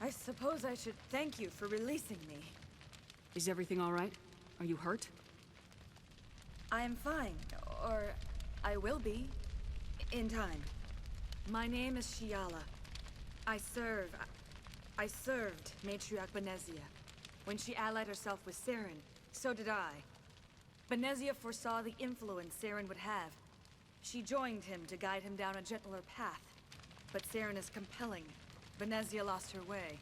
I suppose I should thank you for releasing me. Is everything all right? Are you hurt? I am fine, or I will be, in time. My name is Shiala. I served Matriarch Benezia. When she allied herself with Saren, so did I. Benezia foresaw the influence Saren would have. She joined him to guide him down a gentler path. But Saren is compelling. Benezia lost her way.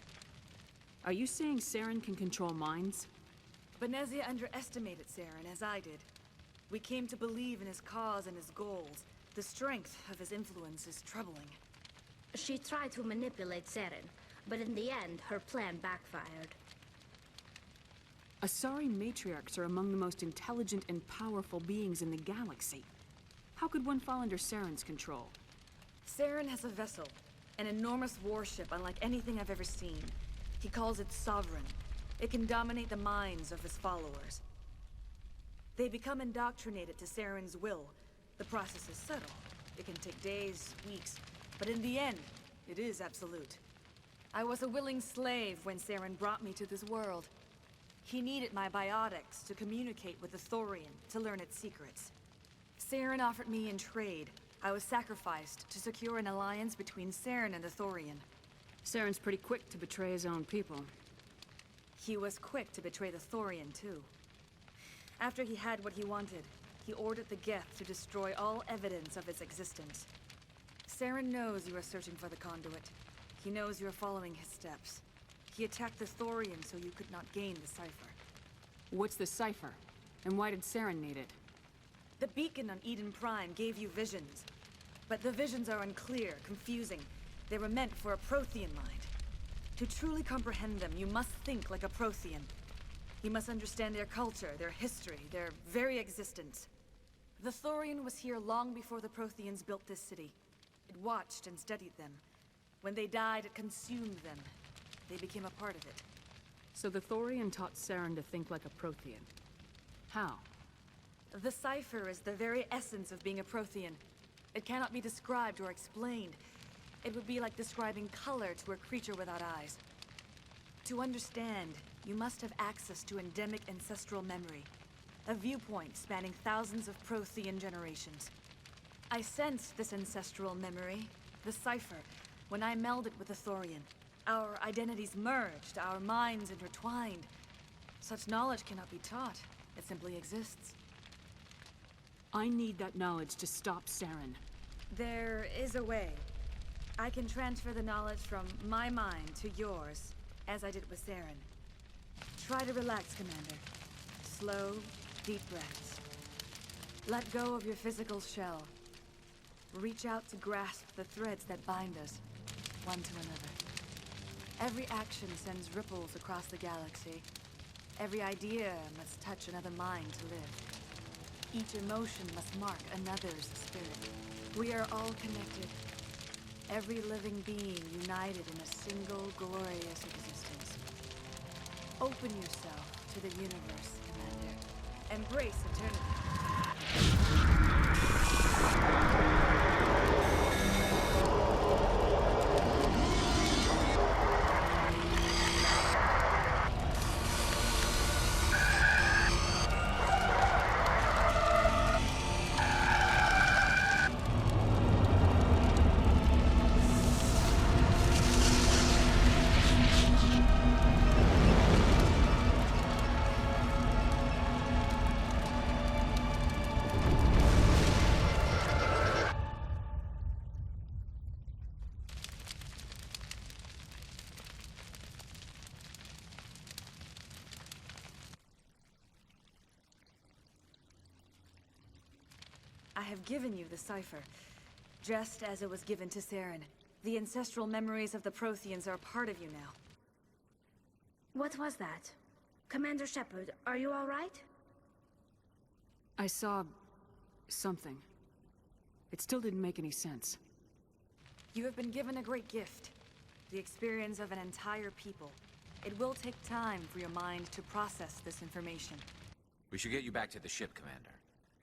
Are you saying Saren can control minds? Benezia underestimated Saren, as I did. We came to believe in his cause and his goals. The strength of his influence is troubling. She tried to manipulate Saren, but in the end, her plan backfired. Asari matriarchs are among the most intelligent and powerful beings in the galaxy. How could one fall under Saren's control? Saren has a vessel, an enormous warship unlike anything I've ever seen. He calls it Sovereign. It can dominate the minds of his followers. They become indoctrinated to Saren's will. The process is subtle. It can take days, weeks, but in the end, it is absolute. I was a willing slave when Saren brought me to this world. He needed my biotics to communicate with the Thorian, to learn its secrets. Saren offered me in trade. I was sacrificed to secure an alliance between Saren and the Thorian. Saren's pretty quick to betray his own people. He was quick to betray the Thorian, too. After he had what he wanted, he ordered the Geth to destroy all evidence of its existence. Saren knows you are searching for the conduit. He knows you are following his steps. He attacked the Thorian so you could not gain the Cipher. What's the Cipher? And why did Saren need it? The beacon on Eden Prime gave you visions. But the visions are unclear, confusing. They were meant for a Prothean mind. To truly comprehend them, you must think like a Prothean. You must understand their culture, their history, their very existence. The Thorian was here long before the Protheans built this city. It watched and studied them. When they died, it consumed them. They became a part of it. So the Thorian taught Saren to think like a Prothean. How? The Cipher is the very essence of being a Prothean. It cannot be described or explained. It would be like describing color to a creature without eyes. To understand, you must have access to endemic ancestral memory. A viewpoint spanning thousands of Prothean generations. I sensed this ancestral memory, the Cipher, when I melded with the Thorian. Our identities merged, our minds intertwined. Such knowledge cannot be taught. It simply exists. I need that knowledge to stop Saren. There is a way. I can transfer the knowledge from my mind to yours, as I did with Saren. Try to relax, Commander. Slow, deep breaths. Let go of your physical shell. Reach out to grasp the threads that bind us, one to another. Every action sends ripples across the galaxy. Every idea must touch another mind to live. Each emotion must mark another's spirit. We are all connected. Every living being united in a single glorious existence. Open yourself to the universe, Commander. Embrace eternity. I have given you the Cipher, just as it was given to Saren. The ancestral memories of the Protheans are part of you now. What was that? Commander Shepard, are you all right? I saw... something. It still didn't make any sense. You have been given a great gift. The experience of an entire people. It will take time for your mind to process this information. We should get you back to the ship, Commander.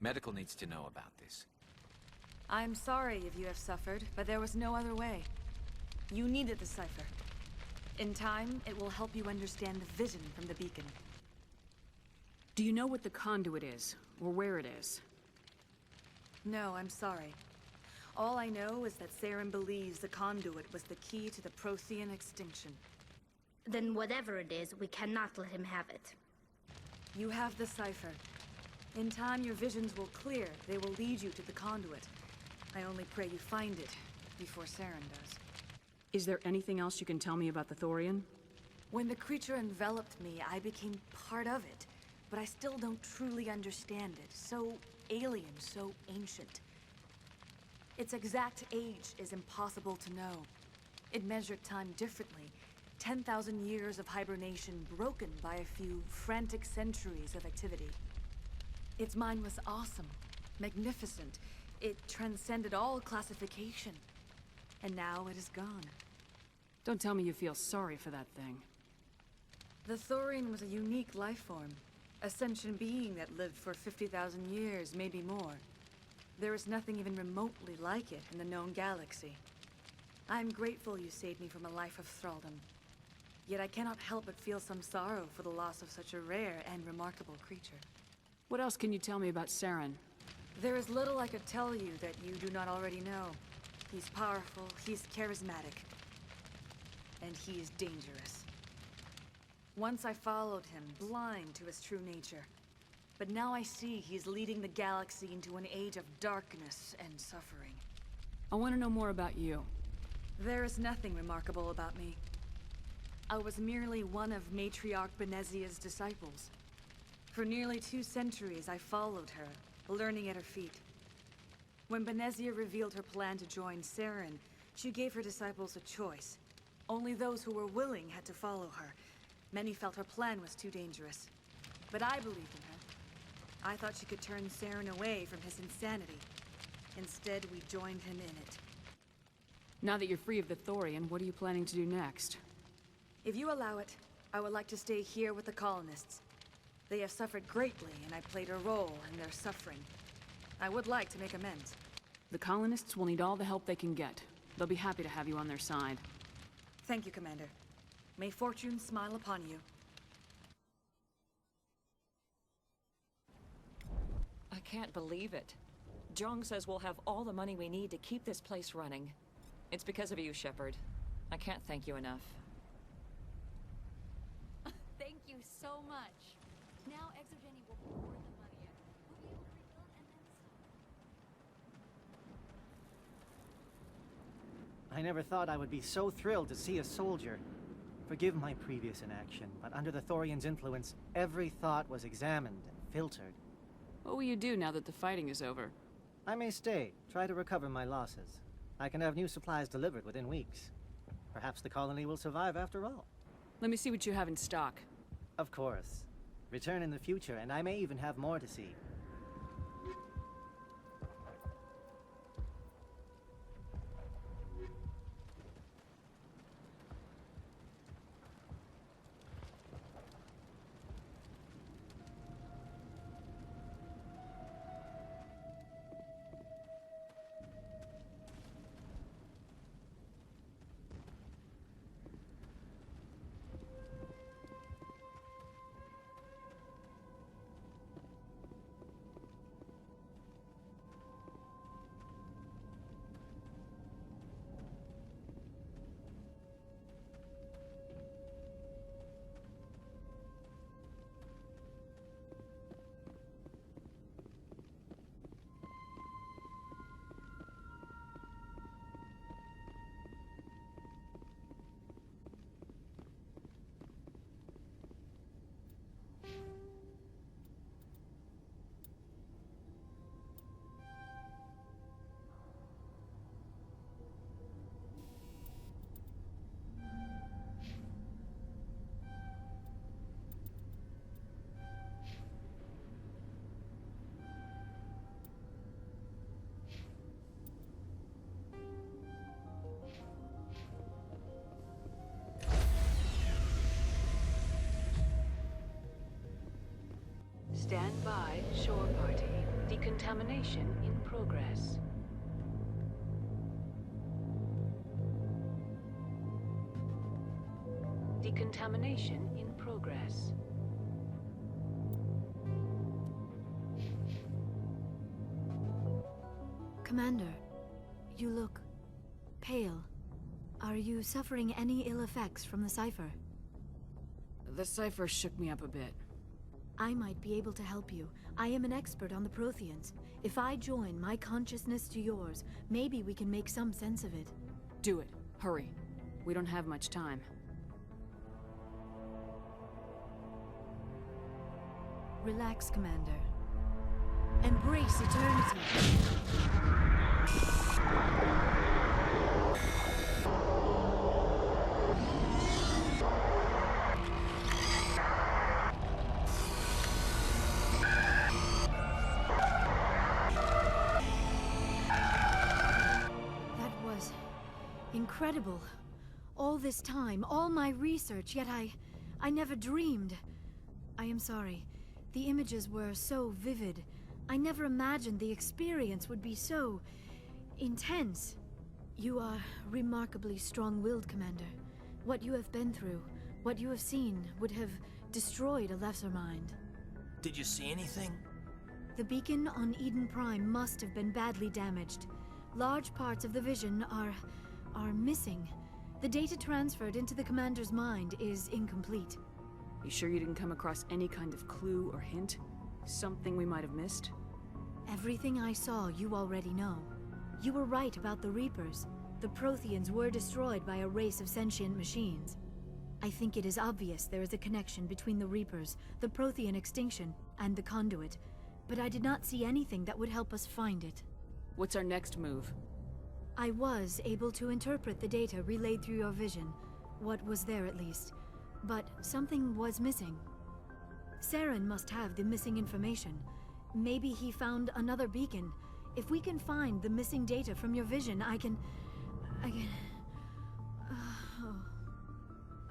Medical needs to know about this. I'm sorry if you have suffered, but there was no other way. You needed the Cipher. In time, it will help you understand the vision from the beacon. Do you know what the conduit is, or where it is? No, I'm sorry. All I know is that Saren believes the conduit was the key to the Prothean extinction. Then whatever it is, we cannot let him have it. You have the Cipher. In time, your visions will clear. They will lead you to the conduit. I only pray you find it before Saren does. Is there anything else you can tell me about the Thorian? When the creature enveloped me, I became part of it. But I still don't truly understand it. So alien, so ancient. Its exact age is impossible to know. It measured time differently. 10,000 years of hibernation broken by a few frantic centuries of activity. Its mind was awesome, magnificent. It transcended all classification. And now it is gone. Don't tell me you feel sorry for that thing. The Thorian was a unique life form. A sentient being that lived for 50,000 years, maybe more. There is nothing even remotely like it in the known galaxy. I'm grateful you saved me from a life of thraldom. Yet I cannot help but feel some sorrow for the loss of such a rare and remarkable creature. What else can you tell me about Saren? There is little I could tell you that you do not already know. He's powerful, he's charismatic, and he is dangerous. Once I followed him, blind to his true nature. But now I see he's leading the galaxy into an age of darkness and suffering. I want to know more about you. There is nothing remarkable about me. I was merely one of Matriarch Benezia's disciples. For nearly 2 centuries, I followed her, learning at her feet. When Benezia revealed her plan to join Saren, she gave her disciples a choice. Only those who were willing had to follow her. Many felt her plan was too dangerous. But I believed in her. I thought she could turn Saren away from his insanity. Instead, we joined him in it. Now that you're free of the Thorian, what are you planning to do next? If you allow it, I would like to stay here with the colonists. They have suffered greatly, and I played a role in their suffering. I would like to make amends. The colonists will need all the help they can get. They'll be happy to have you on their side. Thank you, Commander. May fortune smile upon you. I can't believe it. Jong says we'll have all the money we need to keep this place running. It's because of you, Shepard. I can't thank you enough. Thank you so much. Now Exogeny will pour the money in. We'll be able to rebuild and then some. I never thought I would be so thrilled to see a soldier. Forgive my previous inaction, but under the Thorian's influence, every thought was examined and filtered. What will you do now that the fighting is over? I may stay, try to recover my losses. I can have new supplies delivered within weeks. Perhaps the colony will survive after all. Let me see what you have in stock. Of course. Return in the future, and I may even have more to see. Stand by, shore party. Decontamination in progress. Decontamination in progress. Commander, you look pale. Are you suffering any ill effects from the Cipher? The Cipher shook me up a bit. I might be able to help you. I am an expert on the Protheans. If I join my consciousness to yours, maybe we can make some sense of it. Do it. Hurry. We don't have much time. Relax, Commander. Embrace eternity. That was incredible. All this time, all my research, yet I never dreamed. I am sorry. The images were so vivid. I never imagined the experience would be so intense. You are remarkably strong-willed, Commander. What you have been through, what you have seen, would have destroyed a lesser mind. Did you see anything? The beacon on Eden Prime must have been badly damaged. Large parts of the vision are missing. The data transferred into the Commander's mind is incomplete. You sure you didn't come across any kind of clue or hint? Something we might have missed? Everything I saw, you already know. You were right about the Reapers. The Protheans were destroyed by a race of sentient machines. I think it is obvious there is a connection between the Reapers, the Prothean extinction, and the Conduit. But I did not see anything that would help us find it. What's our next move? I was able to interpret the data relayed through your vision. What was there, at least. But something was missing. Saren must have the missing information. Maybe he found another beacon. If we can find the missing data from your vision, I can... Oh.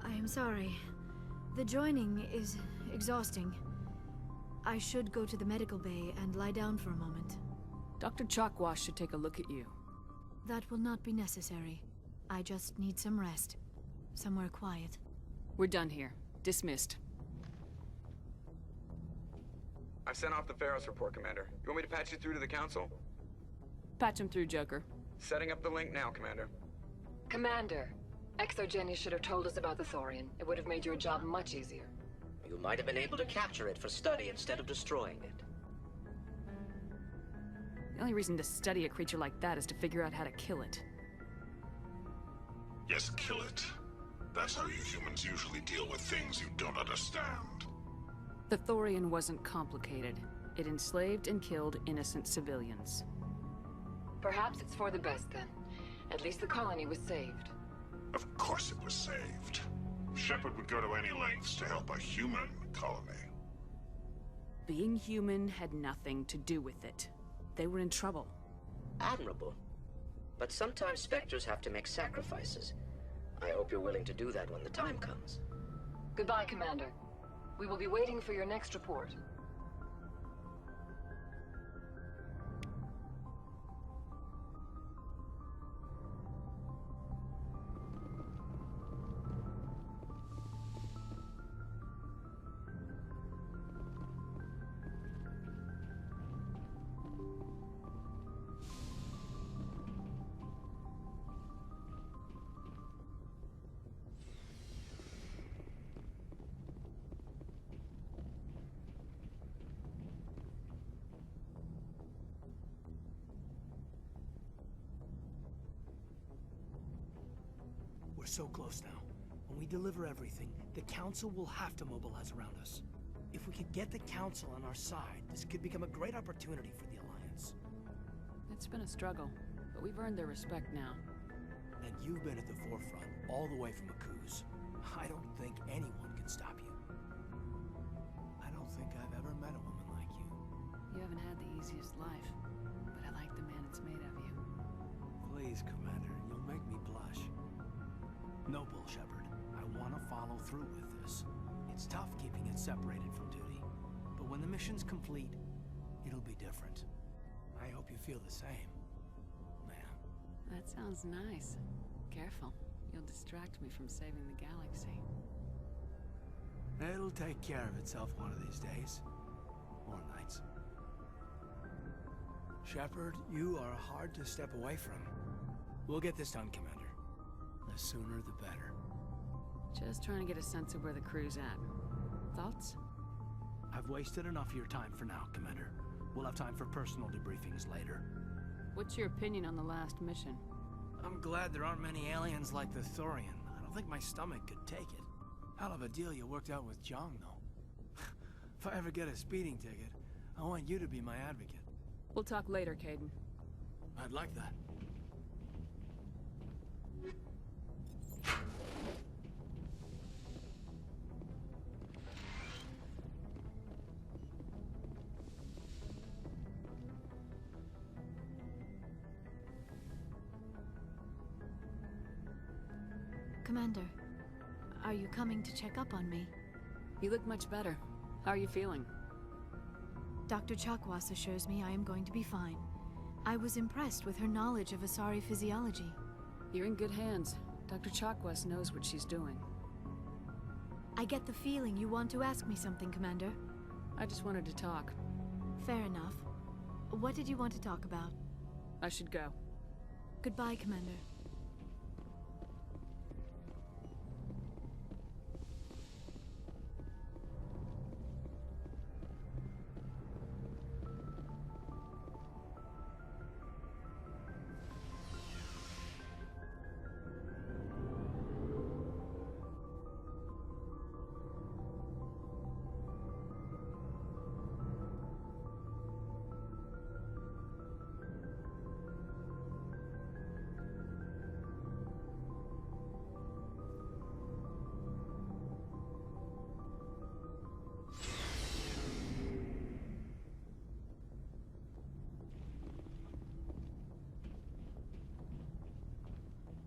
I am sorry. The joining is exhausting. I should go to the medical bay and lie down for a moment. Dr. Chalkwash should take a look at you. That will not be necessary. I just need some rest. Somewhere quiet. We're done here. Dismissed. I've sent off the Pharaoh's report, Commander. You want me to patch you through to the Council? Patch him through, Joker. Setting up the link now, Commander. Commander, Exogeny should have told us about the Thorian. It would have made your job much easier. You might have been able to capture it for study instead of destroying it. The only reason to study a creature like that is to figure out how to kill it. Yes, kill it. That's how you humans usually deal with things you don't understand. The Thorian wasn't complicated. It enslaved and killed innocent civilians. Perhaps it's for the best then. At least the colony was saved. Of course it was saved. Shepard would go to any lengths to help a human colony. Being human had nothing to do with it. They were in trouble. Admirable. But sometimes Spectres have to make sacrifices. I hope you're willing to do that when the time comes. Goodbye, Commander. We will be waiting for your next report. We're so close now. When we deliver everything, the Council will have to mobilize around us. If we could get the Council on our side, this could become a great opportunity for the Alliance. It's been a struggle, but we've earned their respect now. And you've been at the forefront, all the way from Akuz. I don't think anyone can stop you. I don't think I've ever met a woman like you. You haven't had the easiest life, but I like the man it's made of you. Please, Commander, you'll make me blush. No bull, Shepard. I want to follow through with this. It's tough keeping it separated from duty, but when the mission's complete, it'll be different. I hope you feel the same, man. That sounds nice. Careful. You'll distract me from saving the galaxy. It'll take care of itself one of these days. Or nights. Shepard, you are hard to step away from. We'll get this done, Commander. The sooner the better. Just trying to get a sense of where the crew's at. Thoughts? I've wasted enough of your time for now, Commander. We'll have time for personal debriefings later. What's your opinion on the last mission? I'm glad there aren't many aliens like the Thorian. I don't think my stomach could take it. Hell of a deal you worked out with Jong, though. If I ever get a speeding ticket, I want you to be my advocate. We'll talk later, Caden. I'd like that. Commander, are you coming to check up on me? You look much better. How are you feeling? Dr. Chakwas assures me I am going to be fine. I was impressed with her knowledge of Asari physiology. You're in good hands. Dr. Chakwas knows what she's doing. I get the feeling you want to ask me something, Commander. I just wanted to talk. Fair enough. What did you want to talk about? I should go. Goodbye, Commander.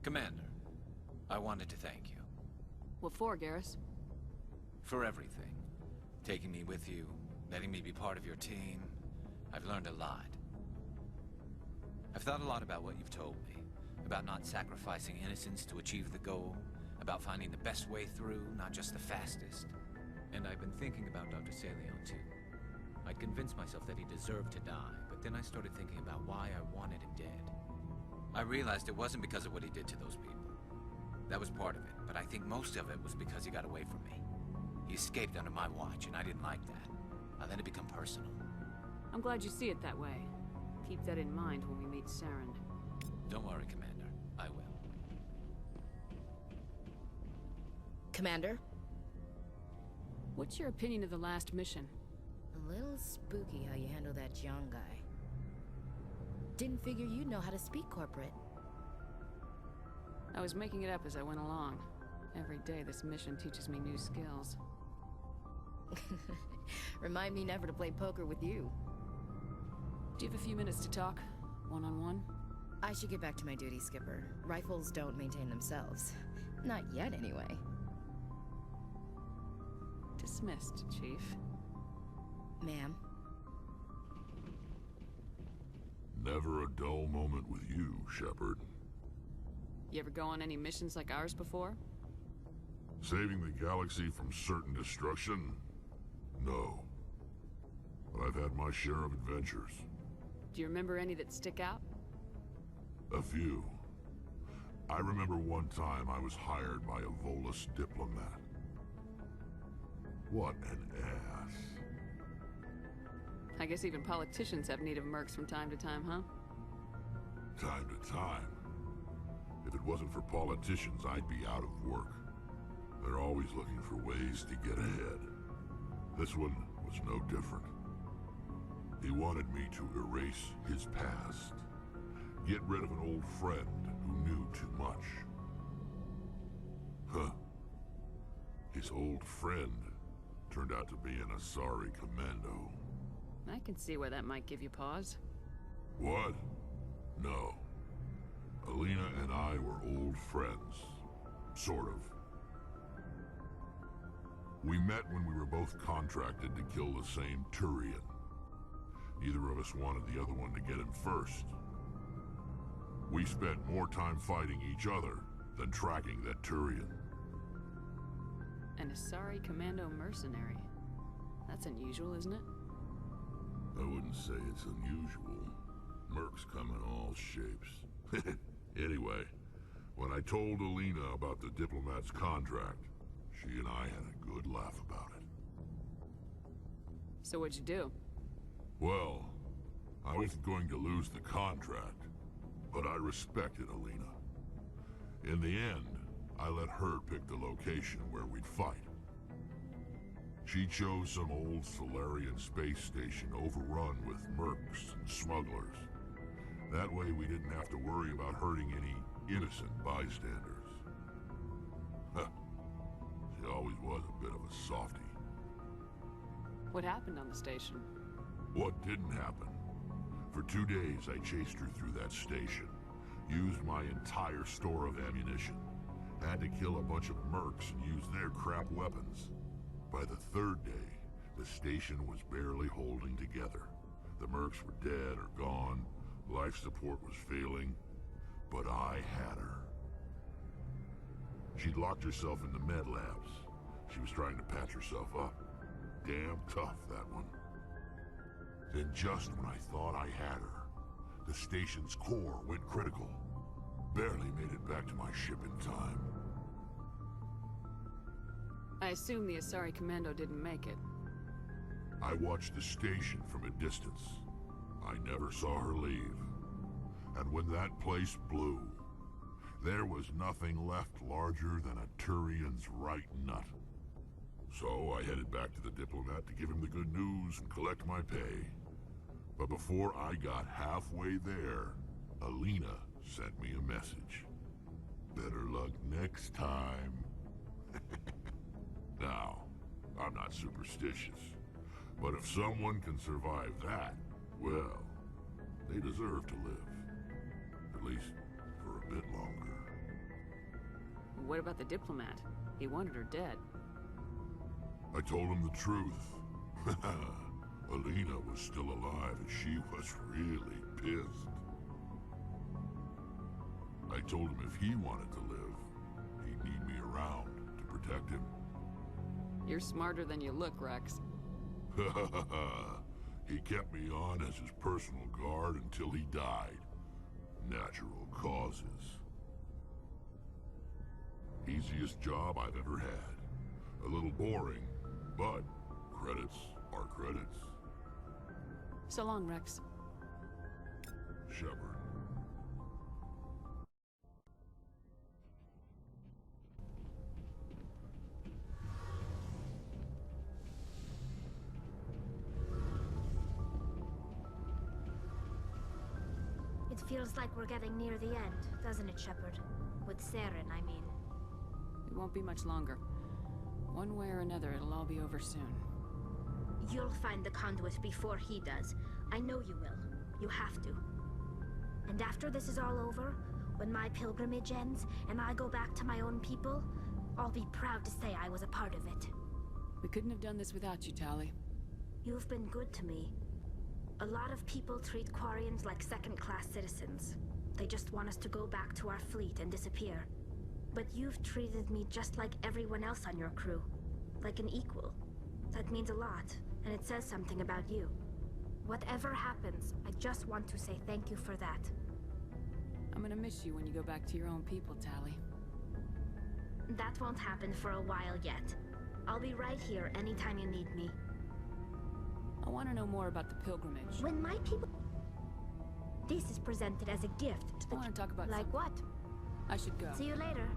Commander, I wanted to thank you. What for, Garrus? For everything. Taking me with you, letting me be part of your team. I've learned a lot. I've thought a lot about what you've told me. About not sacrificing innocence to achieve the goal. About finding the best way through, not just the fastest. And I've been thinking about Dr. Saleon too. I'd convinced myself that he deserved to die, but then I started thinking about why I wanted him dead. I realized it wasn't because of what he did to those people. That was part of it, but I think most of it was because he got away from me. He escaped under my watch, and I didn't like that. I let it become personal. I'm glad you see it that way. Keep that in mind when we meet Saren. Don't worry, Commander. I will. Commander? What's your opinion of the last mission? A little spooky how you handle that young guy. Didn't figure you'd know how to speak corporate. I was making it up as I went along. Every day this mission teaches me new skills. Remind me never to play poker with you. Do you have a few minutes to talk? One-on-one? I should get back to my duty, Skipper. Rifles don't maintain themselves. Not yet, anyway. Dismissed, Chief. Ma'am. Never a dull moment with you, Shepard. You ever go on any missions like ours before? Saving the galaxy from certain destruction? No. But I've had my share of adventures. Do you remember any that stick out? A few. I remember one time I was hired by a Volus diplomat. What an ass. I guess even politicians have need of mercs from time to time, huh? Time to time. If it wasn't for politicians, I'd be out of work. They're always looking for ways to get ahead. This one was no different. He wanted me to erase his past. Get rid of an old friend who knew too much. Huh. His old friend turned out to be an Asari commando. I can see why that might give you pause. What? No. Alina and I were old friends. Sort of. We met when we were both contracted to kill the same Turian. Neither of us wanted the other one to get him first. We spent more time fighting each other than tracking that Turian. An Asari Commando mercenary. That's unusual, isn't it? I wouldn't say it's unusual. Mercs come in all shapes. Anyway, when I told Alina about the diplomat's contract, she and I had a good laugh about it. So what'd you do? Well, I wasn't going to lose the contract, but I respected Alina. In the end, I let her pick the location where we'd fight. She chose some old Solarian space station overrun with mercs and smugglers. That way we didn't have to worry about hurting any innocent bystanders. Huh. She always was a bit of a softie. What happened on the station? What didn't happen? For 2 days I chased her through that station, used my entire store of ammunition, had to kill a bunch of mercs and use their crap weapons. By the 3rd day, the station was barely holding together. The mercs were dead or gone, life support was failing, but I had her. She'd locked herself in the med labs. She was trying to patch herself up. Damn tough, that one. Then just when I thought I had her, the station's core went critical. Barely made it back to my ship in time. I assume the Asari Commando didn't make it. I watched the station from a distance. I never saw her leave. And when that place blew, there was nothing left larger than a Turian's right nut. So I headed back to the diplomat to give him the good news and collect my pay. But before I got halfway there, Alina sent me a message. Better luck next time. Now, I'm not superstitious, but if someone can survive that, well, they deserve to live. At least for a bit longer. What about the diplomat? He wanted her dead. I told him the truth. Alina was still alive and she was really pissed. I told him if he wanted to live, he'd need me around to protect him. You're smarter than you look, Rex. He kept me on as his personal guard until he died. Natural causes. Easiest job I've ever had. A little boring, but credits are credits. So long, Rex. Shepard. It feels like we're getting near the end, doesn't it, Shepard? With Saren, I mean. It won't be much longer. One way or another, it'll all be over soon. You'll find the conduit before he does. I know you will. You have to. And after this is all over, when my pilgrimage ends and I go back to my own people, I'll be proud to say I was a part of it. We couldn't have done this without you, Tali. You've been good to me. A lot of people treat Quarians like second-class citizens. They just want us to go back to our fleet and disappear. But you've treated me just like everyone else on your crew. Like an equal. That means a lot, and it says something about you. Whatever happens, I just want to say thank you for that. I'm gonna miss you when you go back to your own people, Tali. That won't happen for a while yet. I'll be right here anytime you need me. I want to know more about the pilgrimage. When my people... This is presented as a gift. I want to talk about like something. what? I should go. See you later.